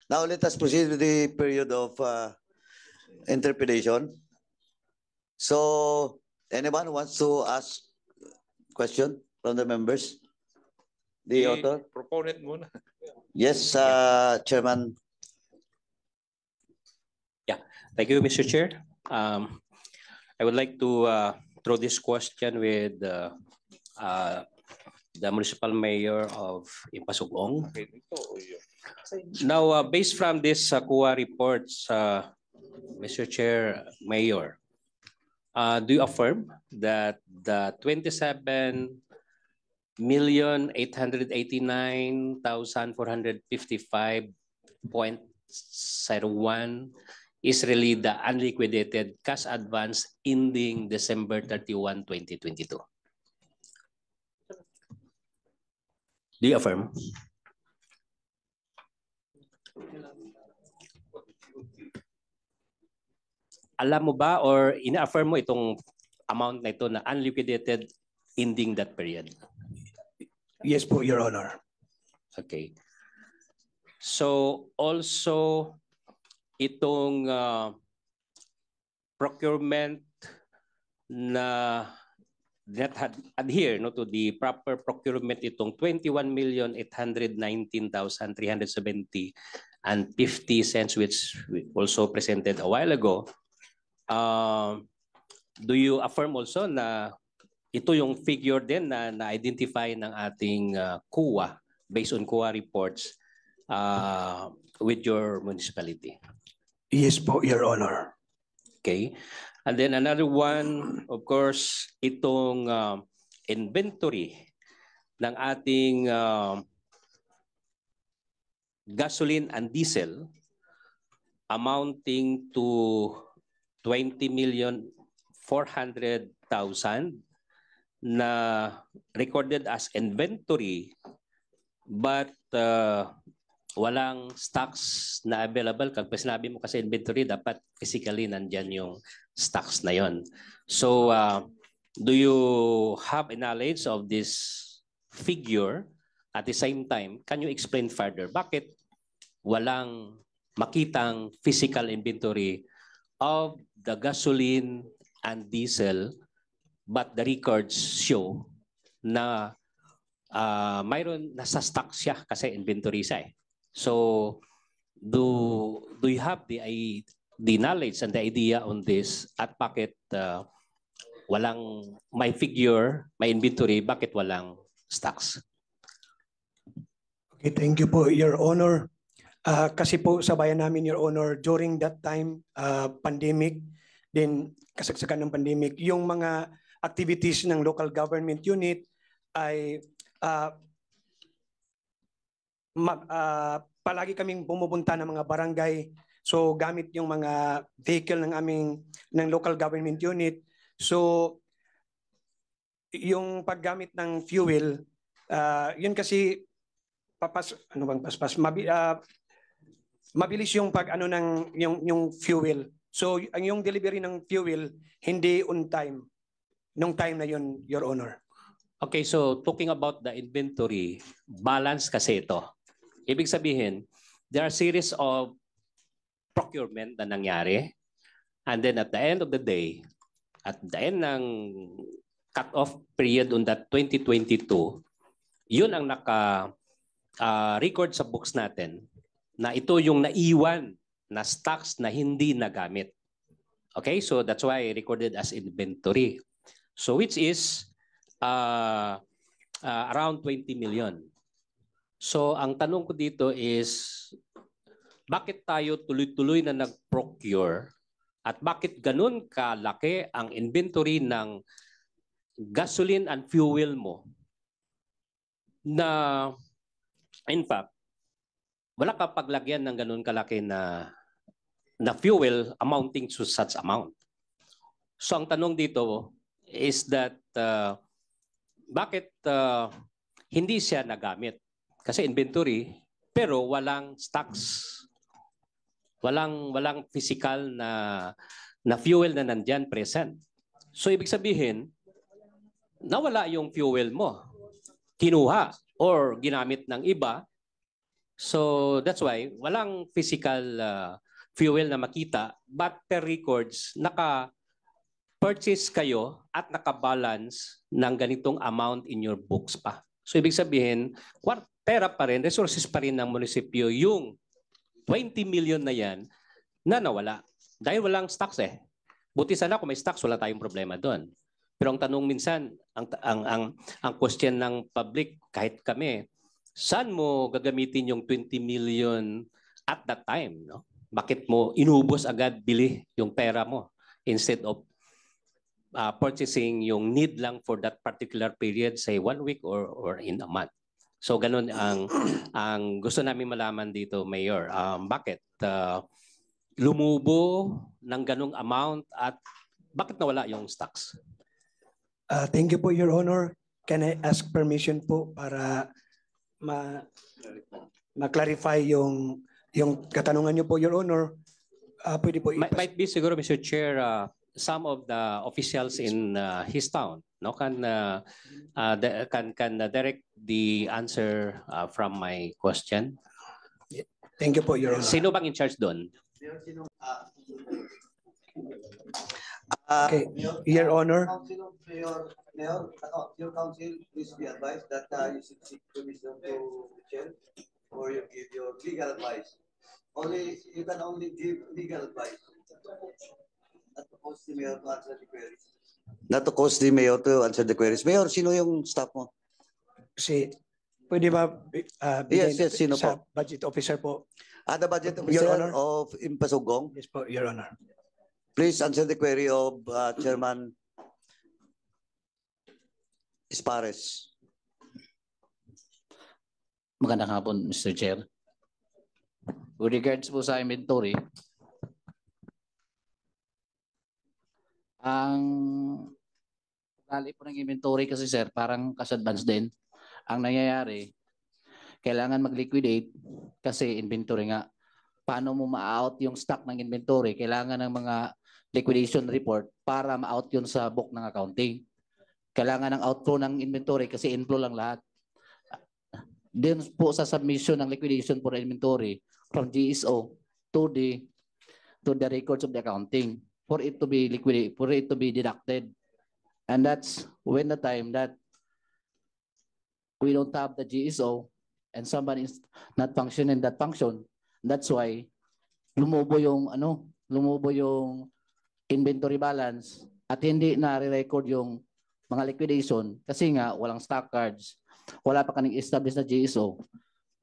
Now let us proceed with the period of interpretation. So, anyone wants to ask question from the members? The author? Proponent muna. Yes, Chairman. Yeah, thank you, Mr. Chair. I would like to throw this question with the Municipal Mayor of Impasugong. Now, based from this COA reports, Mr. Chair, Mayor, do you affirm that the 27,889,455.01 is really the unliquidated cash advance ending December 31, 2022? Do you affirm? Alam mo ba or ina-affirm mo itong amount na ito na unliquidated ending that period? Yes po, Your Honor. Okay. So also itong procurement na that had adhere to the proper procurement, itong 21,819,370 and 50 cents, which we also presented a while ago. Do you affirm also na ito yung figure din na na-identify ng ating COA based on COA reports with your municipality? Yes po, Your Honor. Okay. And then another one, of course, itong inventory ng ating gasoline and diesel amounting to 20,400,000 na recorded as inventory but walang stocks na available. Kapag sinabi mo kasi inventory, dapat physically nandyan yung stocks na yon. So, do you have a knowledge of this figure? At the same time, can you explain further? Bakit walang makitang physical inventory of the gasoline and diesel but the records show na mayroon nasa stock siya kasi inventory siya eh. So, do you have the knowledge and the idea on this at bakit walang may figure, may inventory, bakit walang stocks? Okay, thank you po, Your Honor. Kasi po sa bayan namin, Your Honor, during that time, pandemic, din kasagsagan ng pandemic, yung mga activities ng local government unit ay palagi kaming pumupunta ng mga barangay. So gamit yung mga vehicle ng local government unit. So yung paggamit ng fuel, yun kasi mabilis yung yung fuel. So yung delivery ng fuel hindi on time nung time na yun, Your Honor. Okay, so talking about the inventory, balance kasi ito. Ibig sabihin, there are series of procurement na nangyari, and then at the end of the day, at the end ng cut-off period on that 2022, yun ang naka-record sa books natin na ito yung naiwan na stocks na hindi nagamit. Okay, so that's why recorded as inventory. So which is around 20 million. So ang tanong ko dito is, bakit tayo tuloy-tuloy na nag-procure at bakit ganun kalaki ang inventory ng gasoline and fuel mo na in fact wala ka paglagyan ng ganun kalaki na fuel amounting to such amount. So ang tanong dito is that bakit hindi siya nagamit? Kasi inventory, pero walang stocks. Walang physical na fuel na nandyan present. So ibig sabihin, nawala yung fuel mo. Kinuha or ginamit ng iba So that's why walang physical fuel na makita, but per records, naka-purchase kayo at naka-balance ng ganitong amount in your books pa. So ibig sabihin, pera pa rin, resources pa rin ng munisipyo yung 20 million na yan na nawala. Dahil walang stocks eh. Buti sana kung may stocks, wala tayong problema doon. Pero ang tanong minsan, ang question ng public, kahit kami, saan mo gagamitin yung 20 million at that time? No? Bakit mo inubos agad bili yung pera mo instead of purchasing yung need lang for that particular period, say 1 week or in a month? So ganun ang gusto namin malaman dito, Mayor. Bakit lumubo ng ganung amount at bakit nawala yung stocks? Thank you po, Your Honor. Can I ask permission po para ma-clarify yung katanungan niyo po, Your Honor? Pwede po Might be siguro, Mr. Chair, some of the officials in his town can direct the answer from my question. Thank you po, Your Honor. Sino bang in charge doon? Okay, Your Honor. Mayor, your council, please be advised that you should seek permission to the chair or you give your legal advice. You can only give legal advice. Not to cause the mayor to answer the queries. Not to cause the mayor to answer the queries. Mayor, sino yung staff mo? Pwede ba Yes, sino sa po? budget officer po? The budget Your officer Honor. of Impasugong. Yes po, Your Honor. Please answer the query of Chairman Espares. Magandang hapon, Mr. Chair. With regards po sa inventory, ang ugali po ng inventory kasi sir, parang cash-advance din. Ang nangyayari, kailangan mag-liquidate kasi inventory nga. Paano mo ma-out yung stock ng inventory? Kailangan ng mga liquidation report para ma-out yun sa book ng accounting. Kailangan ng outflow ng inventory kasi inflow lang lahat. Din po sa submission ng liquidation for inventory from GSO to the records of the accounting for it to be liquidated, for it to be deducted. And that's when the time that we don't have the GSO and somebody is not functioning that function. That's why lumubo yung inventory balance at hindi na re-record yung mga liquidation kasi nga walang stock cards, wala pa kaning established na GSO.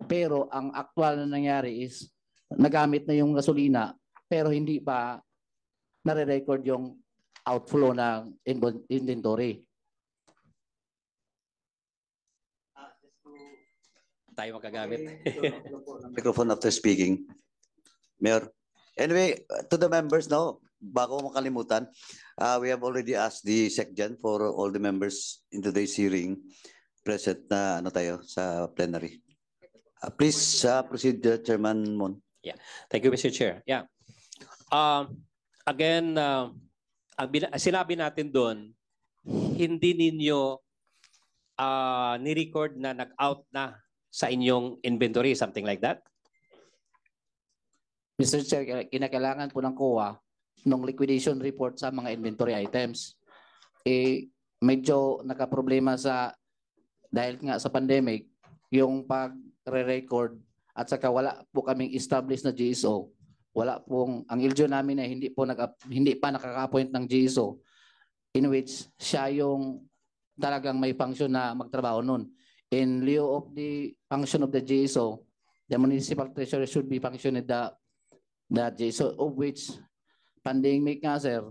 Pero ang actual na nangyari is nagamit na yung gasolina pero hindi pa nare-record yung outflow ng inventory. Tayo magagamit. Microphone after speaking. Mayor. Anyway, to the members now, bago makalimutan, we have already asked the SecGen for all the members in today's hearing present na tayo sa plenary. Please proceed, Chairman Mon. Yeah. Thank you, Mr. Chair. Yeah. Again, sinabi natin doon, hindi ninyo ni-record na nag-out na sa inyong inventory, something like that? Mr. Chair, kinakailangan po ng COA ng liquidation report sa mga inventory items. Medyo nakaproblema dahil nga sa pandemic, yung pag-re-record at saka wala po kaming established na GSO. Wala pong, ang LGU namin ay hindi pa nakaka-appoint ng GSO in which siya yung talagang may function na magtrabaho nun. In lieu of the function of the GSO, the municipal treasurer should be functioning the GSO, of which pandemic nga sir,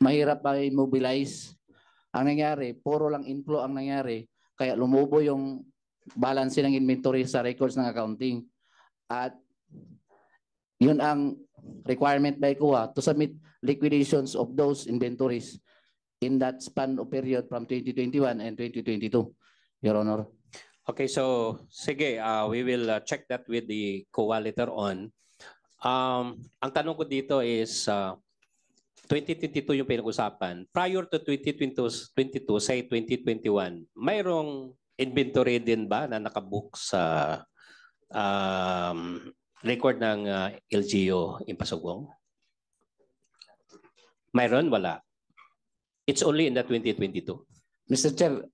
mahirap pa i-mobilize. Ang nangyari, puro lang inflow ang nangyari, kaya lumubo yung balance ng inventory sa records ng accounting. At yun ang requirement by COA to submit liquidations of those inventories in that span of period from 2021 and 2022, Your Honor. Okay, so sige, we will check that with the COA later on. Ang tanong ko dito is 2022 yung pinag-usapan. Prior to 2022, say 2021, mayroong inventory din ba na nakabook sa record ng LGU Impasugong? Mayroon? Wala. It's only in the 2022. Mr. Chair,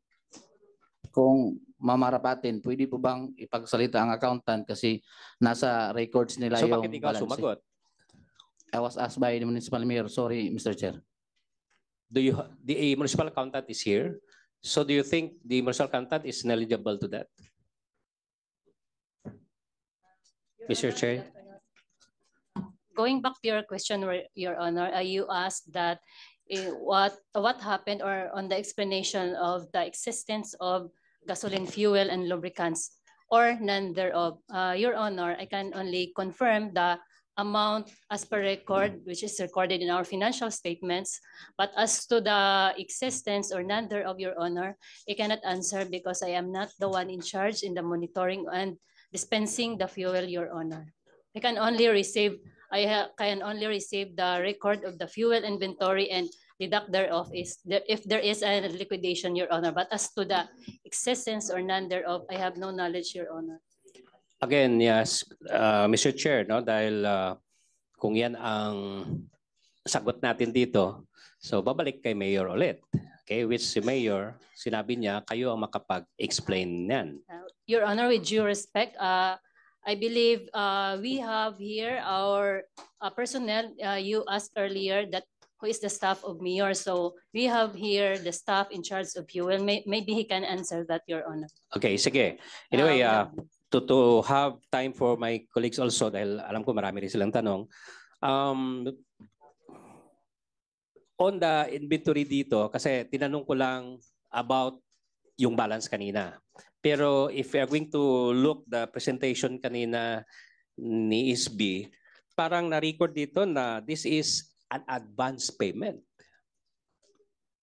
kung mamarapatin, pwede po bang ipagsalita ang accountant kasi nasa records nila So yung bakit ikaw balance? sumagot? I was asked by the municipal mayor. Sorry, Mr. Chair. The municipal accountant is here. So do you think the municipal accountant is knowledgeable to that? Mr. Chair? Going back to your question, Your Honor, you asked that what happened or on the explanation of the existence of gasoline, fuel, and lubricants or none thereof. Your Honor, I can only confirm the amount as per record, which is recorded in our financial statements. But as to the existence or none thereof, Your Honor, I cannot answer because I am not the one in charge in the monitoring and dispensing the fuel, Your Honor. I can only receive the record of the fuel inventory and deduct thereof if there is a liquidation, Your Honor. But as to the existence or none thereof, I have no knowledge, Your Honor. Again, yes, Mr. Chair, no, dahil kung yan ang sagot natin dito, so babalik kay Mayor ulit. Okay, which si Mayor, sinabi niya, kayo ang makapag-explain niyan. Your Honor, with due respect, I believe we have here our personnel. You asked earlier that who is the staff of Mayor. So we have here the staff in charge of fuel. Maybe he can answer that, Your Honor. Okay, sige. Anyway, to have time for my colleagues also, dahil alam ko marami rin silang tanong. On the inventory dito, kasi tinanong ko lang about yung balance kanina. Pero if we are going to look the presentation kanina ni ISB, parang na-record dito na this is an advance payment.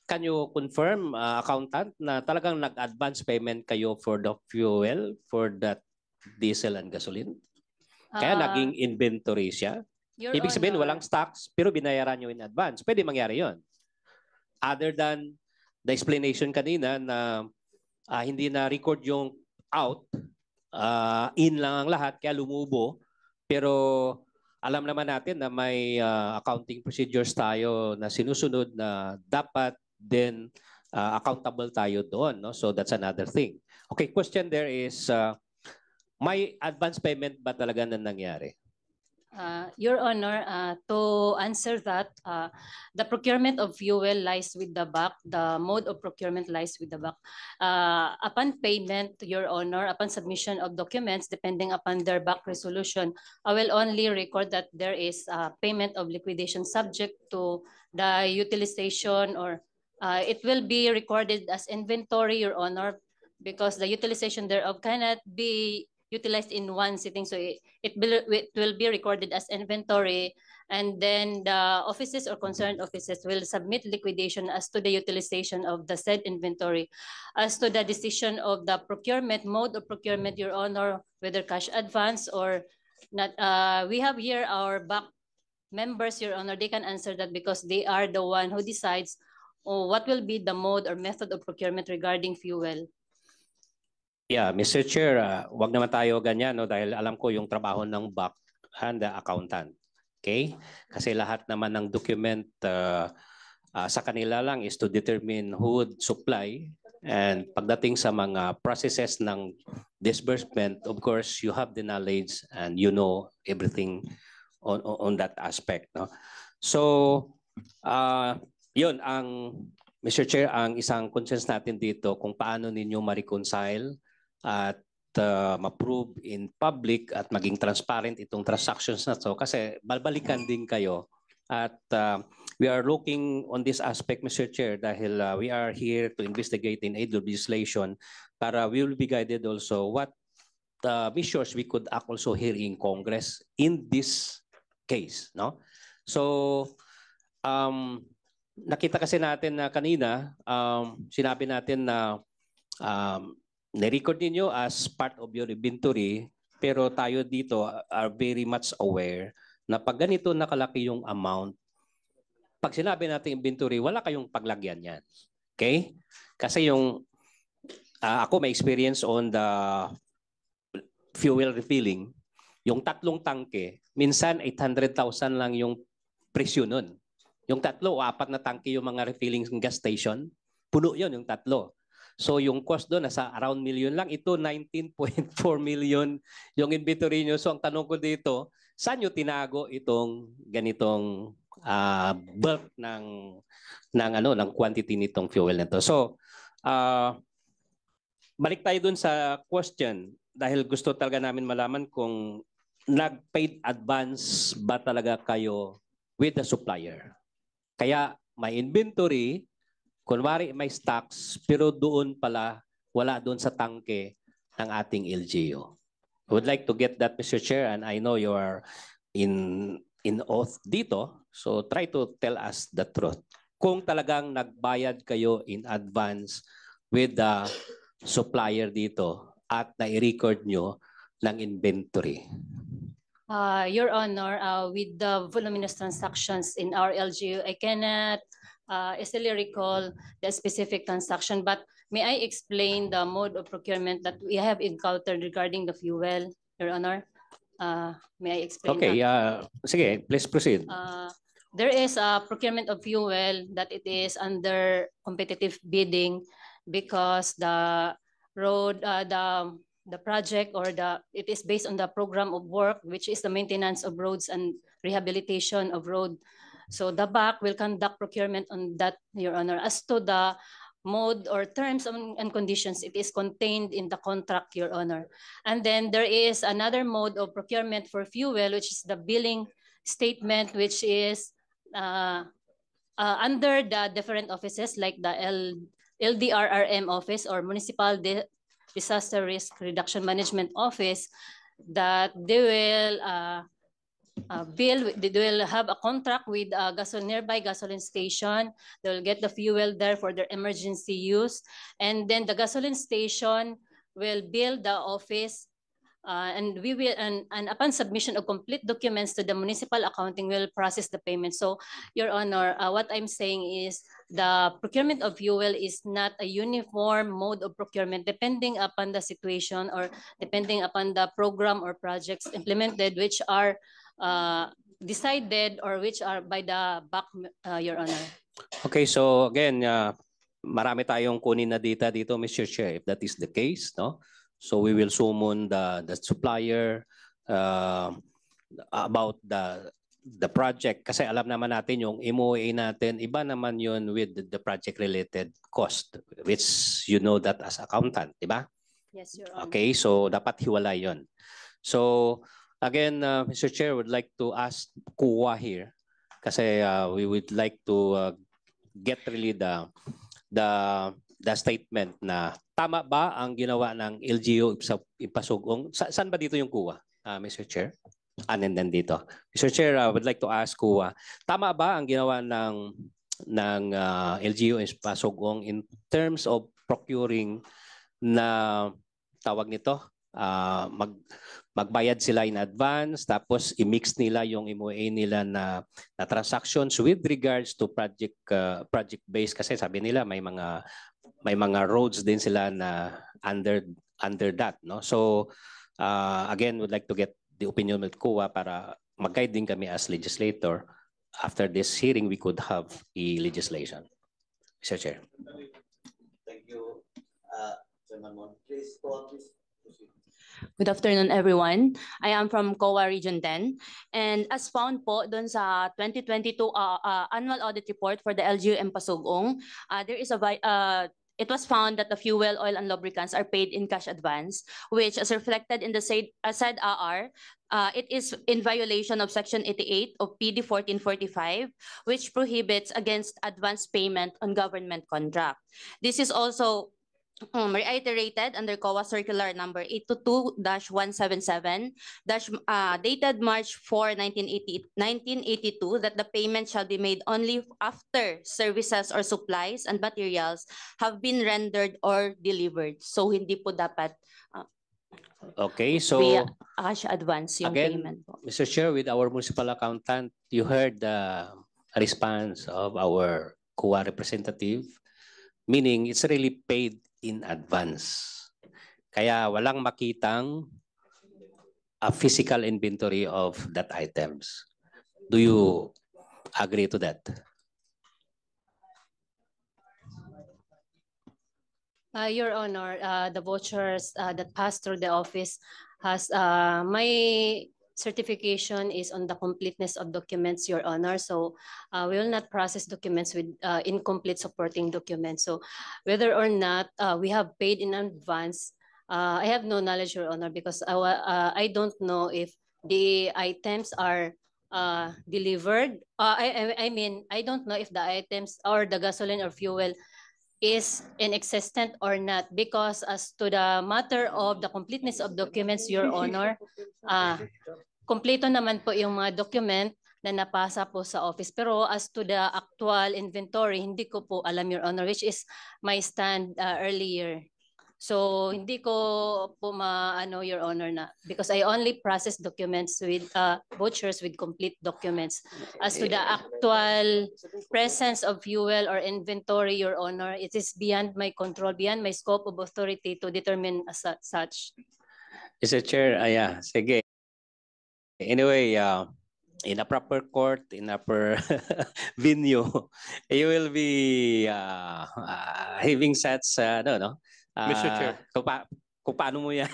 Can you confirm, accountant, na talagang nag-advance payment kayo for the fuel, for that diesel and gasoline? Kaya naging inventory siya? Ibig sabihin, walang stocks, pero binayaran nyo in advance. Pwede mangyari yon. Other than the explanation kanina na hindi na record yung out, in lang ang lahat, kaya lumubo. Pero alam naman natin na may accounting procedures tayo na sinusunod na dapat then accountable tayo doon. No? So that's another thing. Okay, question there is, may advance payment ba talaga na nangyari? Your Honor, to answer that, the procurement of fuel lies with the BAC. The mode of procurement lies with the BAC. Upon payment, Your Honor, upon submission of documents, depending upon their BAC resolution, I will only record that there is payment of liquidation subject to the utilization, or it will be recorded as inventory, Your Honor, because the utilization thereof cannot be utilized in one sitting, so it will be recorded as inventory, and then the offices or concerned offices will submit liquidation as to the utilization of the said inventory. As to the decision of the procurement, mode of procurement, Your Honor, whether cash advance or not, we have here our BAC members, Your Honor. They can answer that because they are the one who decides what will be the mode or method of procurement regarding fuel. Yeah, Mr. Chair, wag naman tayo ganyan, no, dahil alam ko yung trabaho ng BAC and the accountant. Okay? Kasi lahat naman ng document sa kanila lang is to determine who would supply, and pagdating sa mga processes ng disbursement, of course, you have the knowledge and you know everything on that aspect. No? So, yun ang, Mr. Chair, ang isang concerns natin dito kung paano ninyo ma-reconcile at ma-prove in public at maging transparent itong transactions na to, kasi balbalikan din kayo at we are looking on this aspect, Mr. Chair, dahil we are here to investigate in aid of legislation para we will be guided also what measures we could act also here in Congress in this case, no? So nakita kasi natin na kanina sinabi natin na na-record ninyo as part of your inventory, pero tayo dito are very much aware na pag ganito nakalaki yung amount, pag sinabi natin inventory, wala kayong paglagyan yan. Okay? Kasi yung ako may experience on the fuel refilling, yung 3 tangke, minsan 800,000 lang yung presyo nun. Yung 3 o 4 na tangke yung mga refilling gas station, puno yun yung 3. So yung cost doon nasa around million lang. Ito 19.4 million yung inventory nyo. So ang tanong ko dito, saan nyo tinago itong ganitong bulk ng quantity nitong fuel nito? So balik tayo dun sa question dahil gusto talaga namin malaman kung nag-paid advance ba talaga kayo with the supplier. Kaya may inventory, kunwari may stocks, pero doon pala wala doon sa tangke ng ating LGU. I would like to get that, Mr. Chair, and I know you are in oath dito, so try to tell us the truth. Kung talagang nagbayad kayo in advance with the supplier dito at na-record nyo ng inventory. Your Honor, with the voluminous transactions in our LGU, I cannot easily recall the specific transaction, but may I explain the mode of procurement that we have encountered regarding the fuel, Your Honor? May I explain Okay, that? sige, please proceed. There is a procurement of fuel that it is under competitive bidding because the road, the project or it is based on the program of work, which is the maintenance of roads and rehabilitation of road. So the BAC will conduct procurement on that, Your Honor. As to the mode or terms and conditions, it is contained in the contract, Your Honor. And then there is another mode of procurement for fuel, which is the billing statement, which is under the different offices like the LDRRM office or Municipal Disaster Risk Reduction Management Office, that they will they will have a contract with a nearby gasoline station. They will get the fuel there for their emergency use, and then the gasoline station will bill the office, and we will and upon submission of complete documents to the municipal accounting, will process the payment. So, Your Honor, what I'm saying is the procurement of fuel is not a uniform mode of procurement, depending upon the situation or depending upon the program or projects implemented, which are decided or which are by the BAC, Your Honor. Okay, so again, marami tayong kunin na data dito, Mr. Chair, if that is the case, no? So we will summon the supplier about the project, kasi alam naman natin yung MOA natin, iba naman yun with the project related cost, which you know that as accountant, di ba? Yes, Your Honor. Okay, so dapat hiwalay yun. So again, Mr. Chair, would like to ask Kuwa here, kasi we would like to get really the statement na tama ba ang ginawa ng LGU sa Ipasugong? Saan ba dito yung Kuwa, Mr. Chair? And then dito. Mr. Chair, I would like to ask Kuwa, tama ba ang ginawa ng LGU in Ipasugong in terms of procuring na tawag nito, magbayad sila in advance, tapos i-mix nila yung MOA nila na transactions with regards to project based, kasi sabi nila may mga roads din sila na under that, no? So again, would like to get the opinion of Kuwa para mag-guide din kami as legislator. After this hearing, we could have a legislation. Mr. Chair. Thank you, Chairman Mon. Please go on, please. Good afternoon, everyone. I am from COA Region 10. And as found po doon sa 2022 annual audit report for the LGU Ipasugong, there is it was found that the fuel, oil, and lubricants are paid in cash advance, which, as reflected in the said AR, it is in violation of Section 88 of PD 1445, which prohibits against advance payment on government contract. This is also reiterated under COA Circular Number 822-177, dated March 4, 1982, that the payment shall be made only after services or supplies and materials have been rendered or delivered. So hindi po dapat okay, so via cash advance yung again, payment po. Mr. Chair, with our municipal accountant, you heard the response of our COA representative, meaning it's really paid in advance. Kaya walang makitang a physical inventory of that items. Do you agree to that? Your Honor, the vouchers that passed through the office has my certification is on the completeness of documents, Your Honor. So we will not process documents with incomplete supporting documents. So whether or not we have paid in advance, I have no knowledge, Your Honor, because I don't know if the items are delivered. I mean, I don't know if the items or the gasoline or fuel is inexistent or not, because as to the matter of the completeness of documents, Your Honor, kompleto naman po yung mga document na napasa po sa office. Pero as to the actual inventory, hindi ko po alam, Your Honor, which is my stand earlier. So hindi ko po maano, Your Honor, na because I only process documents with vouchers with complete documents. As to the actual presence of fuel or inventory, Your Honor, it is beyond my control, beyond my scope of authority to determine as such. Mr. Chair, yeah, sige. Anyway, in a proper court, in a proper venue, you will be having such, Mr. Chair. Kung paano mo yan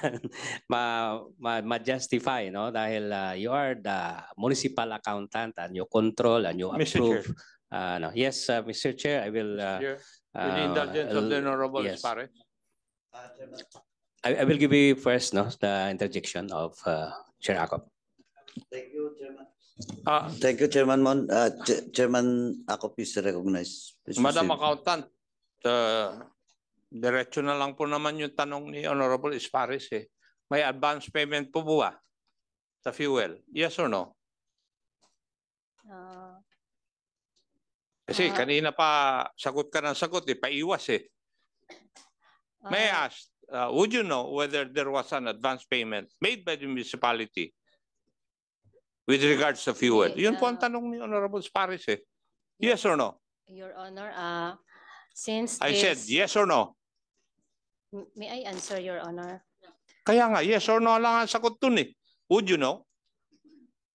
ma-justify, no? Dahil you are the municipal accountant and you control and you Mr. approve. Chair. No. Yes, Mr. Chair, I will. With the indulgence of the Honorable yes. Esparres. I will give you first, no, the interjection of Chair Acop. Thank you, Chairman. Thank you, Chairman Mon. Chairman Acop is recognized. Please Madam proceed. Accountant, diretso na lang po naman yung tanong ni Honorable Esparres eh. May advance payment po ba sa fuel? Yes or no? Kasi kanina pa sagot ka ng sagot eh, paiwas eh. May I ask, would you know whether there was an advance payment made by the municipality with regards to fuel? Yun po ang tanong ni Honorable Esparres eh. Yes or no? Your Honor, since I said yes or no? May I answer, Your Honor? Kaya nga, yes or no lang ang sagot dun eh. Would you know?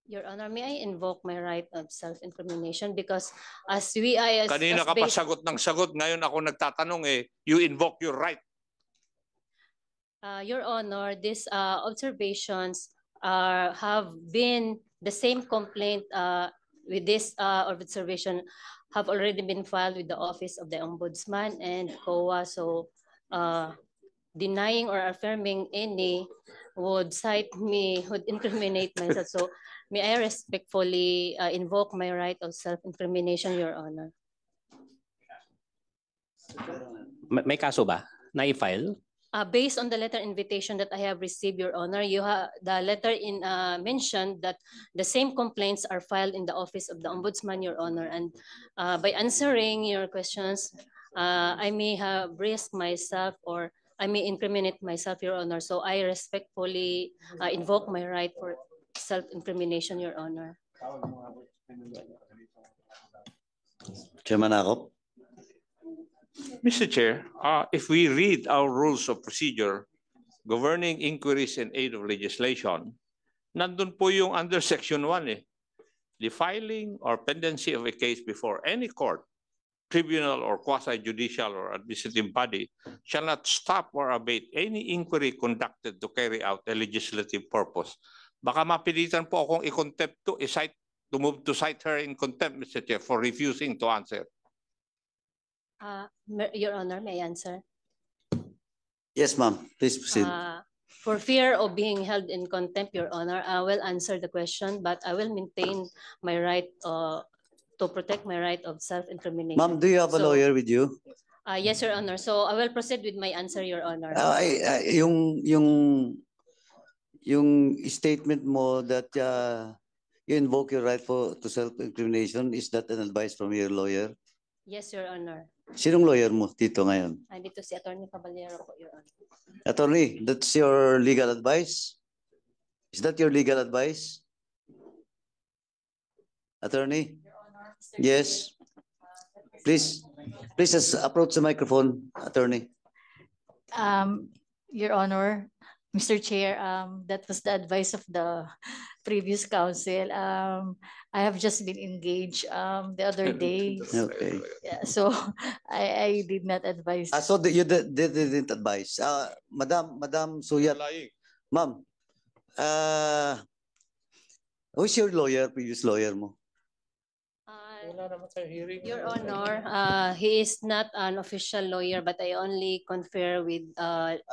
Your Honor, may I invoke my right of self-incrimination because as we are... Kanina ka pa sagot ng sagot, ngayon ako nagtatanong eh, you invoke your right. Your Honor, these observations have been the same complaint with this observation have already been filed with the Office of the Ombudsman and COA. So denying or affirming any would cite me, would incriminate myself. So may I respectfully invoke my right of self-incrimination, Your Honor. May kaso ba? Na-file? Based on the letter invitation that I have received, Your Honor, you have the letter in mentioned that the same complaints are filed in the Office of the Ombudsman, Your Honor. And by answering your questions, I may have risked myself or I may incriminate myself, Your Honor. So I respectfully invoke my right for self-incrimination, Your Honor. Chairman Acop. Mr. Chair, if we read our rules of procedure governing inquiries in aid of legislation, nandun po yung under section 1 eh. The filing or pendency of a case before any court, tribunal or quasi-judicial or administrative body shall not stop or abate any inquiry conducted to carry out a legislative purpose. Baka mapilitan po akong i-contempt to move to cite her in contempt, Mr. Chair, for refusing to answer. Your Honor, may I answer? Yes, ma'am. Please proceed. For fear of being held in contempt, Your Honor, I will answer the question, but I will maintain my right to protect my right of self-incrimination. Ma'am, do you have a lawyer with you? Yes, Your Honor. So I will proceed with my answer, Your Honor. Yung statement mo that you invoke your right to self-incrimination, is that an advice from your lawyer? Yes, Your Honor. Sinong lawyer mo dito ngayon? Dito si Attorney Caballero po, Your Honor. Attorney, that's your legal advice? Is that your legal advice? Attorney? Yes. Please just approach the microphone, Attorney. Your Honor, Mr. Chair, that was the advice of the previous council. I have just been engaged the other day. Okay. Yeah, so I did not advise. So you didn't advise. Madam Suyat, ma'am, who's your lawyer, previous lawyer mo? Your Honor, he is not an official lawyer, but I only confer with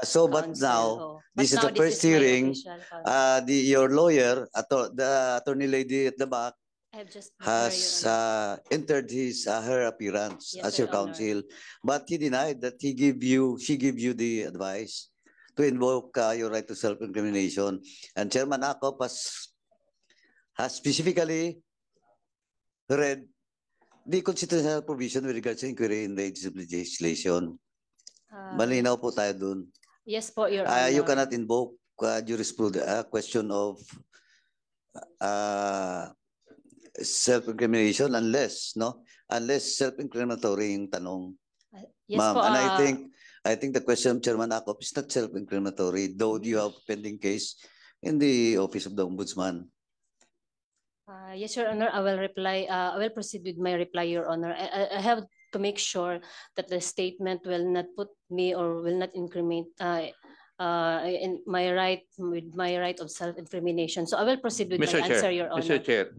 So, but counsel. now, Oh. this is But the now first my hearing. official counsel. Your lawyer, the attorney lady at the back, I have just has entered her appearance Yes, as Your your Honor. counsel, but he denied that she gave you the advice to invoke your right to self-incrimination. And Chairman Akop has specifically read the constitutional provision with regards to inquiry in the agency of legislation. Malinaw po tayo dun. Yes po, Your Honor. You cannot invoke jurisprudence, question of self-incrimination unless self-incriminatory yung tanong. Yes Ma'am, po, and I think the question of Chairman Akop is not self-incriminatory, though you have a pending case in the Office of the Ombudsman. Yes, Your Honor, I will reply. I will proceed with my reply, Your Honor. I have to make sure that the statement will not put me or will not incriminate in my right with my right of self-incrimination. So I will proceed with Mr. my Chair, answer, Your Honor. Mr. Chair,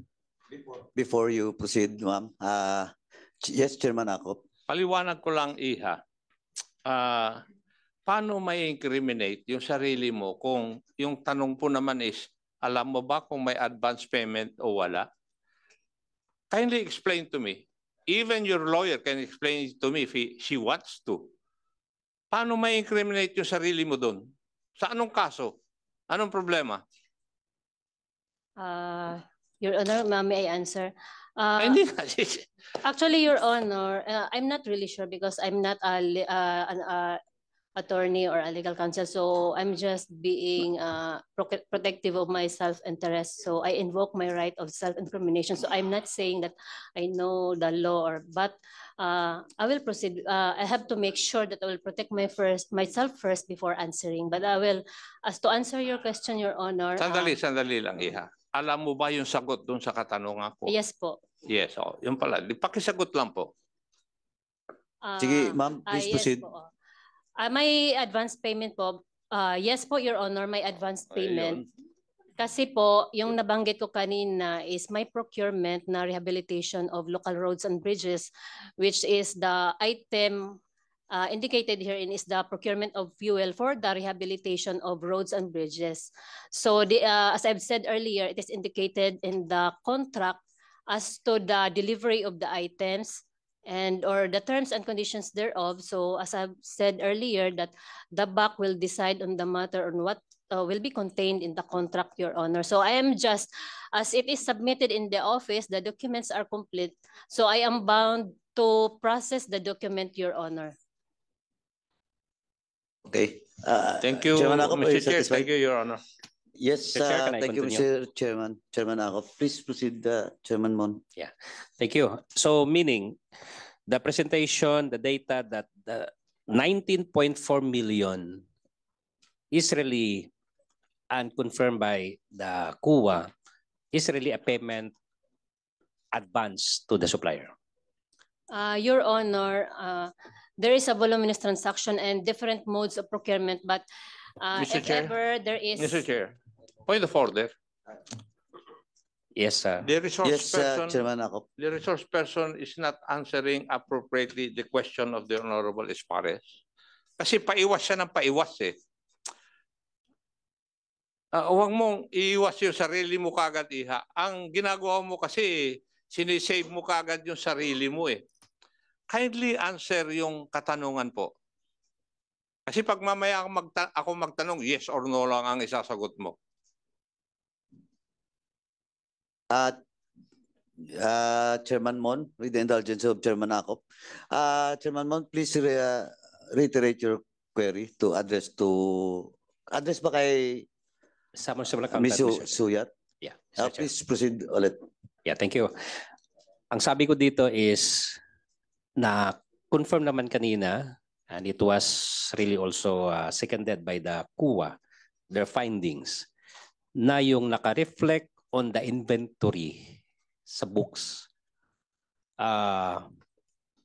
Before you proceed, ma'am, yes, Chairman Akop. paliwanag ko lang, Iha. Paano may incriminate yung sarili mo kung yung tanong po naman is, alam mo ba kung may advance payment o wala? Kindly explain to me. Even your lawyer can explain it to me if she wants to. Paano may incriminate yung sarili mo doon? Sa anong kaso? Anong problema? Your Honor, may I answer? Hindi na. Actually, Your Honor, I'm not really sure because I'm not an attorney or a legal counsel. So I'm just being protective of my self-interest. So I invoke my right of self-incrimination. So I'm not saying that I know the law, but I will proceed. I have to make sure that I will protect myself first before answering. But I will, as to answer your question, Your Honor. Sandali lang, Iha. Alam mo ba yung sagot doon sa katanungan ko? Yes po. Yes, yun pala. Pakisagot lang po. Sige, ma'am, please yes proceed. Po. May advance payment po. Yes po, Your Honor, may advance payment. Ayun. Kasi po, yung nabanggit ko kanina is my procurement na rehabilitation of local roads and bridges, which is the item indicated herein is the procurement of fuel for the rehabilitation of roads and bridges. So as I've said earlier, it is indicated in the contract as to the delivery of the items and or the terms and conditions thereof. So as I've said earlier, that the BAC will decide on the matter on what will be contained in the contract, Your Honor. So I am just, as it is submitted in the office, the documents are complete. So I am bound to process the document, Your Honor. Okay. Thank you, Chairman Akop, are you Mr. Chair. satisfied? Thank you, Your Honor. Yes, Mr. Chair, can I thank you, continue? Mr. Chairman. Chairman Akop, please proceed, Chairman Mon. Thank you. So meaning the presentation, the data that the 19.4 million is really unconfirmed by the CUA is really a payment advance to the supplier. Your Honor, there is a voluminous transaction and different modes of procurement, but Mr. if Chair. ever there is... Mr. Chair, point of order. Yes, sir. The resource Yes, person, Chairman Akop. the resource person is not answering appropriately the question of the Honorable Espares. Kasi paiwas siya ng paiwas eh. Huwag mong iiwas yung sarili mo kagad, Iha. Ang ginagawa mo kasi, sinisave mo kagad yung sarili mo eh. Kindly answer yung katanungan po. Kasi pag mamaya ako magtanong, yes or no lang ang isasagot mo. Chairman Mon, with the indulgence of Chairman Akop. Chairman Mon, please reiterate your query to address ba kay Summons of Ms. accountant, Mr. Chair. Suyat? Yeah, Mr. Chair. Please proceed ulit. Yeah, thank you. Ang sabi ko dito is na confirm naman kanina and it was really also seconded by the CUA their findings na yung naka-reflect on the inventory sa books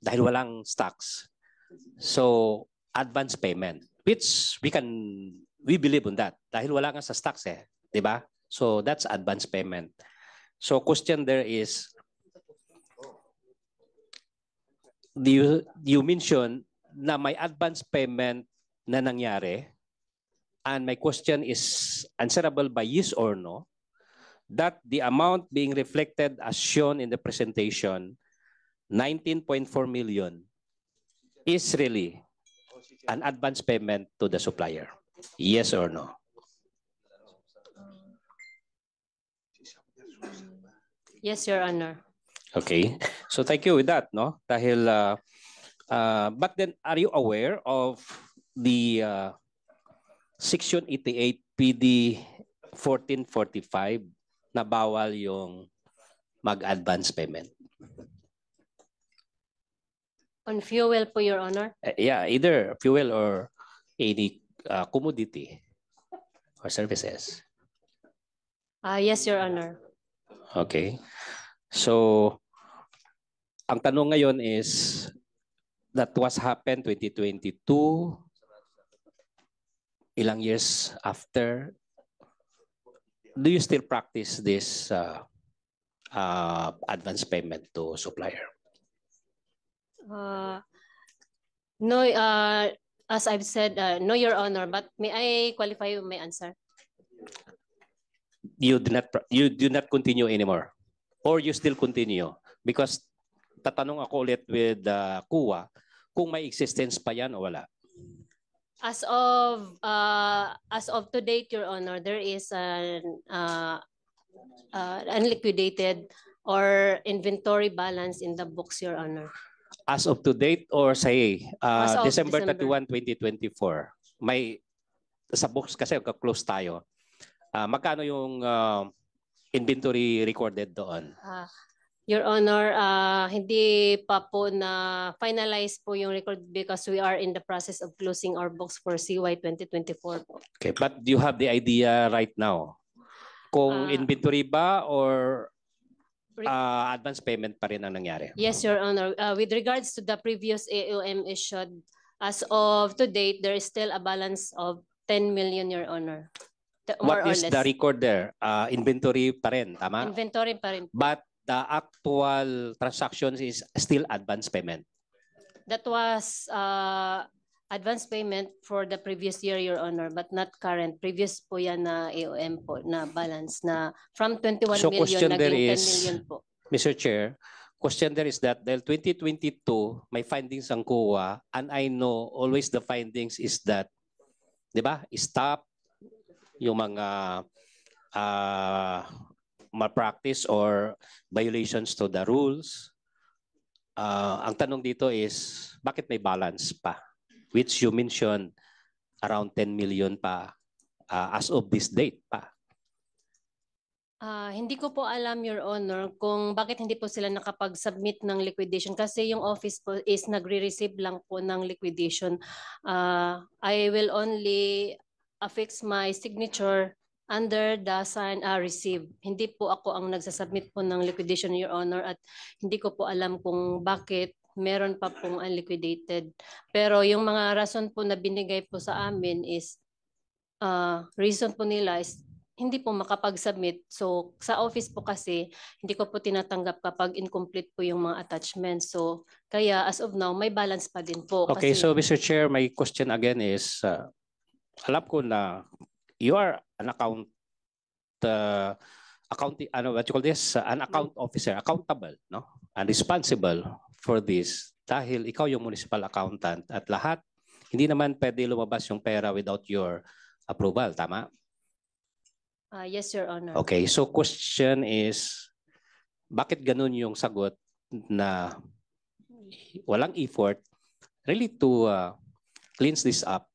dahil walang stocks. So, advance payment, which we believe on that dahil wala nga sa stocks eh, di ba? So, that's advance payment. So, question there is, you mentioned na may advance payment na nangyari, and my question is answerable by yes or no, that the amount being reflected as shown in the presentation, 19.4 million, is really an advance payment to the supplier. Yes or no? Yes, Your Honor. Okay. So thank you with that, no? Dahil but then are you aware of the Section 88 PD 1445 na bawal yung mag-advance payment? On fuel po, Your Honor. Yeah, either fuel or any commodity or services. Yes, Your Honor. Okay. So, ang tanong ngayon is, that was happened 2022, ilang years after, do you still practice this advance payment to supplier? No, as I've said, no, Your Honor, but may I qualify my answer? You do not continue anymore, or you still continue? Because tatanong ako ulit with KUA kung may existence pa yan o wala. As of to date, Your Honor, there is an unliquidated or inventory balance in the books, Your Honor. As of to date or say December 31, 2024, may sa books kasi close tayo. Magkano yung inventory recorded doon? Your Honor, hindi pa po na finalize po yung record because we are in the process of closing our books for CY 2024 po. Okay, but do you have the idea right now kung inventory ba or advance payment pa rin ang nangyari? Yes, Your Honor. With regards to the previous AOM issued, as of to date, there is still a balance of 10 million, Your Honor. What is the record there? Inventory pa rin, tama? Inventory pa rin. But the actual transactions is still advance payment. That was advance payment for the previous year, Your Honor, but not current. Previous po yan na AOM po na balance na from 21 So million naging 10 is, million po. Mr. Chair, question there is that dahil 2022 may findings ang KUA, and I know always the findings is that, di ba, stop yung mga malpractice or violations to the rules. Ang tanong dito is, bakit may balance pa? Which you mentioned around 10 million pa as of this date pa. Hindi ko po alam, Your Honor, kung bakit hindi po sila nakapag-submit ng liquidation kasi yung office po is nagre-receive lang po ng liquidation. I will only affix my signature under the sign receive. Hindi po ako ang nagsasubmit po ng liquidation, Your Honor, at hindi ko po alam kung bakit meron pa pong unliquidated. Pero yung mga rason po na binigay po sa amin is, reason po nila is hindi po makapag-submit. So sa office po kasi, hindi ko po tinatanggap kapag incomplete po yung mga attachments. So kaya as of now, may balance pa din po. Okay, kasi, so Mr. Chair, my question again is, alam ko na you are an account officer, accountable, no? And responsible for this dahil ikaw yung municipal accountant at lahat, hindi naman pwede lumabas yung pera without your approval, tama? Yes, Your Honor. Okay, so question is, bakit ganun yung sagot na walang effort really to cleanse this up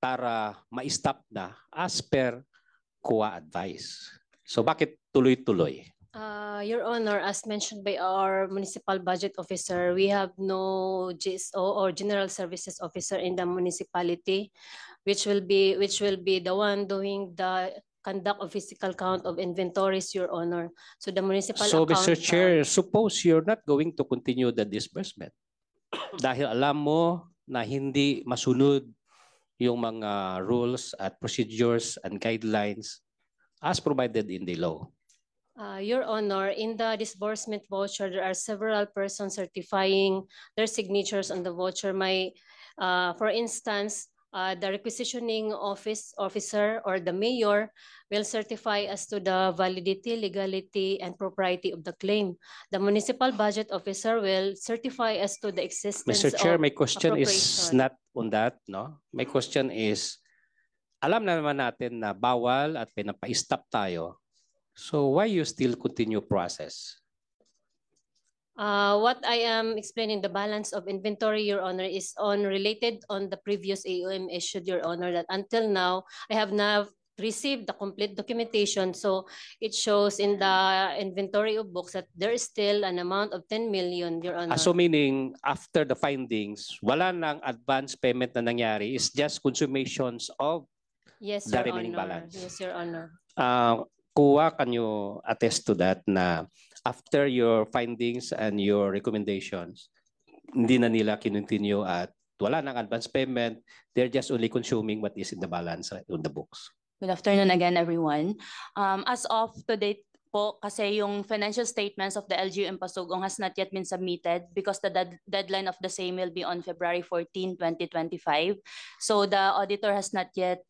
para ma-stop na as per KUA advice? So bakit tuloy-tuloy? Your Honor, as mentioned by our municipal budget officer, we have no GSO or General Services Officer in the municipality. which will be the one doing the conduct of physical count of inventories, Your Honor. So the municipal So, account. Mr. Chair, suppose you're not going to continue the disbursement dahil alam mo na hindi masunod yung mga rules at procedures and guidelines as provided in the law. Your Honor, in the disbursement voucher, there are several persons certifying their signatures on the voucher. For instance, the requisitioning officer or the mayor will certify as to the validity, legality, and propriety of the claim. The municipal budget officer will certify as to the existence Mr. Chair, of my question is appropriation. not on that, no? My question is, alam na naman natin na bawal at pinapa-stop tayo. So why you still continue process? What I am explaining, the balance of inventory, Your Honor, is related on the previous AOM issued, Your Honor, that until now, I have not received the complete documentation. So it shows in the inventory of books that there is still an amount of 10 million, Your Honor. So meaning, after the findings, wala nang advance payment na nangyari, it's just consummations of Yes, the Your remaining Honor. balance. Yes, Your Honor. Kuya, can you attest to that na after your findings and your recommendations, hindi na nila kinontinue at wala nang advance payment, they're just only consuming what is in the balance on the books? Good afternoon again, everyone. As of today po, kasi yung financial statements of the LGU Empasugong has not yet been submitted because the deadline of the same will be on February 14, 2025. So the auditor has not yet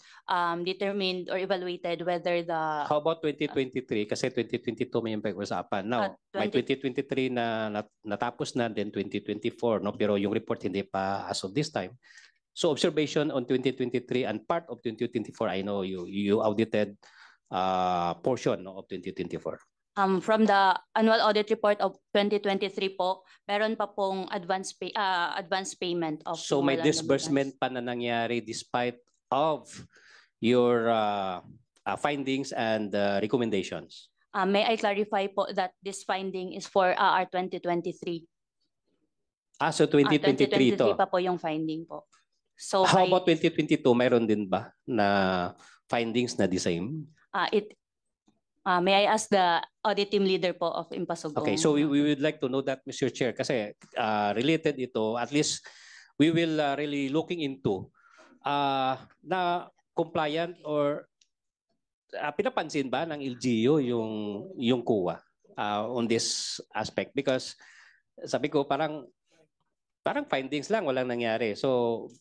determined or evaluated whether the... How about 2023? Kasi 2022 may yung pag-usapan. Now, may 2023 na natapos na, then 2024, no? Pero yung report hindi pa as of this time. So observation on 2023 and part of 2024, I know you audited portion, no, of 2024. From the annual audit report of 2023 po, meron pa pong advance payment of... So may disbursement pa na nangyari despite of your findings and recommendations? May I clarify po that this finding is for our 2023. So 2023 to? 2023 pa po yung finding po. So how about 2022? Mayroon din ba na findings na the same? May I ask the audit team leader po of Empasugong? Okay, so we would like to know that, Mr. Chair, kasi related ito, at least we will really looking into na compliant or pinapansin ba ng LGU yung COA on this aspect? Because sabi ko parang findings lang, walang nangyari. So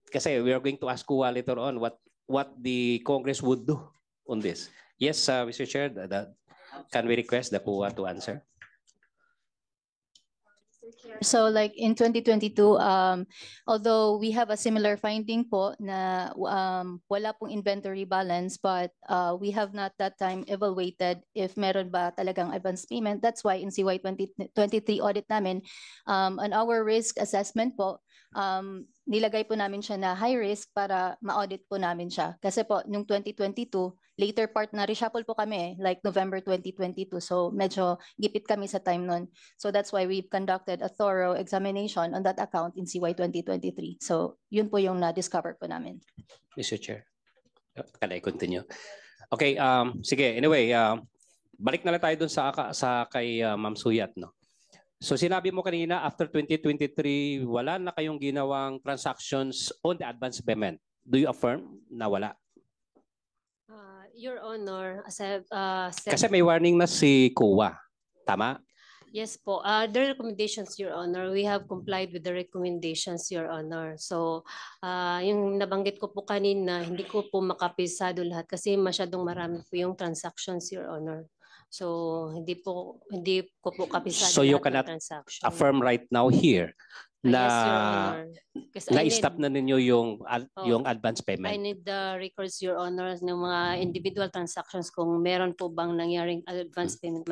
kasi we are going to ask COA later on what the Congress would do on this. Yes, Mr. Chair, can we request the COA to answer? So like in 2022, although we have a similar finding po na wala pong inventory balance, but we have not that time evaluated if meron ba talagang advance payment. That's why in CY 2023 audit namin, on our risk assessment po, nilagay po namin siya na high risk para ma-audit po namin siya. Kasi po, nung 2022, later part na reshuffle po kami, like November 2022. So medyo gipit kami sa time nun. So that's why we've conducted a thorough examination on that account in CY 2023. So yun po yung na-discover po namin. Mr. Chair, can I continue? Okay, sige, anyway, balik na lang tayo dun sa kay Ma'am Suyat, no? So sinabi mo kanina, after 2023, wala na kayong ginawang transactions on the advance payment. Do you affirm na wala? Your Honor, as I've said... Kasi may warning na si COA. Tama? Yes po. The recommendations, Your Honor, we have complied with the recommendations, Your Honor. So, yung nabanggit ko po kanina, hindi ko po makapisado lahat kasi masyadong marami po yung transactions, Your Honor. So, hindi ko po kapisado so you lahat cannot ng transaction. affirm right now here na yes, Your Honor. na-stop na ninyo yung advance payment? I need the records, Your Honor, ng mga individual transactions kung meron po bang nangyaring advance payment.